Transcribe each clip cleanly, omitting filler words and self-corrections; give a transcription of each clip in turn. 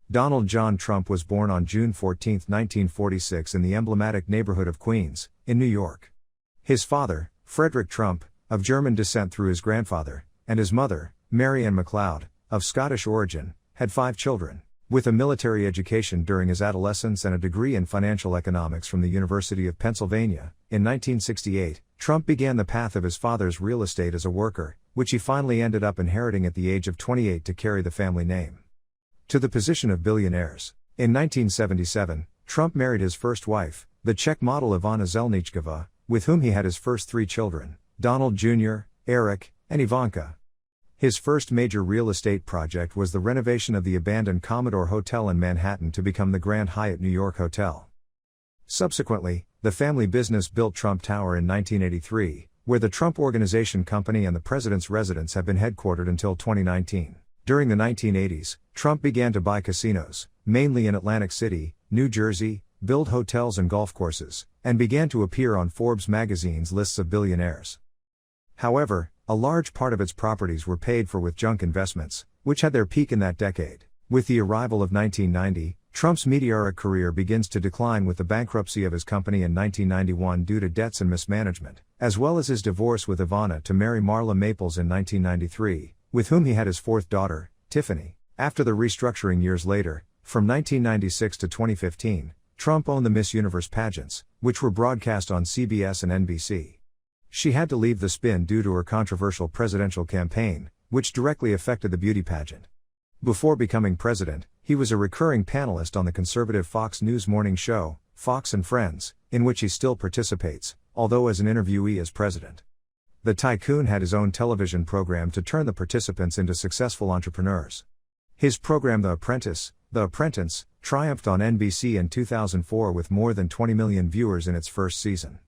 Donald John Trump was born on June 14, 1946 in the emblematic neighborhood of Queens, in New York. His father, Frederick Trump, of German descent through his grandfather, and his mother, Mary Ann MacLeod, of Scottish origin, had 5 children. With a military education during his adolescence and a degree in financial economics from the University of Pennsylvania, in 1968, Trump began the path of his father's real estate as a worker, which he finally ended up inheriting at the age of 28 to carry the family name. To the position of billionaires. In 1977, Trump married his first wife, the Czech model Ivana Zelničková, with whom he had his first 3 children, Donald Jr., Eric, and Ivanka. His first major real estate project was the renovation of the abandoned Commodore Hotel in Manhattan to become the Grand Hyatt New York Hotel. Subsequently, the family business built Trump Tower in 1983, where the Trump Organization Company and the president's residence have been headquartered until 2019. During the 1980s, Trump began to buy casinos, mainly in Atlantic City, New Jersey, build hotels and golf courses, and began to appear on Forbes magazine's lists of billionaires. However, a large part of its properties were paid for with junk investments, which had their peak in that decade. With the arrival of 1990, Trump's meteoric career begins to decline with the bankruptcy of his company in 1991 due to debts and mismanagement, as well as his divorce with Ivana to marry Marla Maples in 1993, with whom he had his 4th daughter, Tiffany. After the restructuring years later, from 1996 to 2015, Trump owned the Miss Universe pageants, which were broadcast on CBS and NBC. She had to leave the spin due to her controversial presidential campaign, which directly affected the beauty pageant. Before becoming president, he was a recurring panelist on the conservative Fox News morning show, Fox and Friends, in which he still participates, although as an interviewee as president. The tycoon had his own television program to turn the participants into successful entrepreneurs. His program The Apprentice, triumphed on NBC in 2004 with more than 20 million viewers in its first season.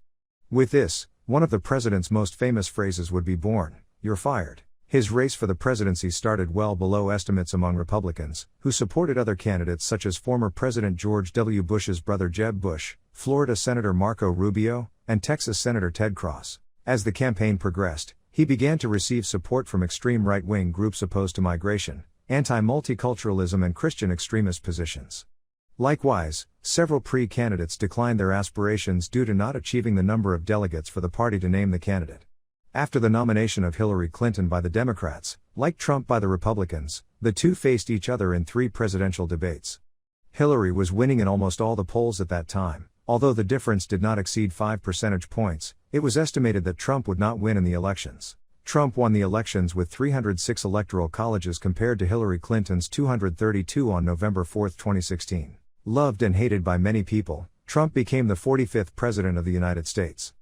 With this, one of the president's most famous phrases would be born: "You're fired." His race for the presidency started well below estimates among Republicans, who supported other candidates such as former President George W. Bush's brother Jeb Bush, Florida Senator Marco Rubio, and Texas Senator Ted Cruz. As the campaign progressed, he began to receive support from extreme right-wing groups opposed to migration, anti-multiculturalism and Christian extremist positions. Likewise, several pre-candidates declined their aspirations due to not achieving the number of delegates for the party to name the candidate. After the nomination of Hillary Clinton by the Democrats, like Trump by the Republicans, the two faced each other in 3 presidential debates. Hillary was winning in almost all the polls at that time. Although the difference did not exceed 5 percentage points, it was estimated that Trump would not win in the elections. Trump won the elections with 306 electoral colleges compared to Hillary Clinton's 232 on November 4, 2016. Loved and hated by many people, Trump became the 45th President of the United States.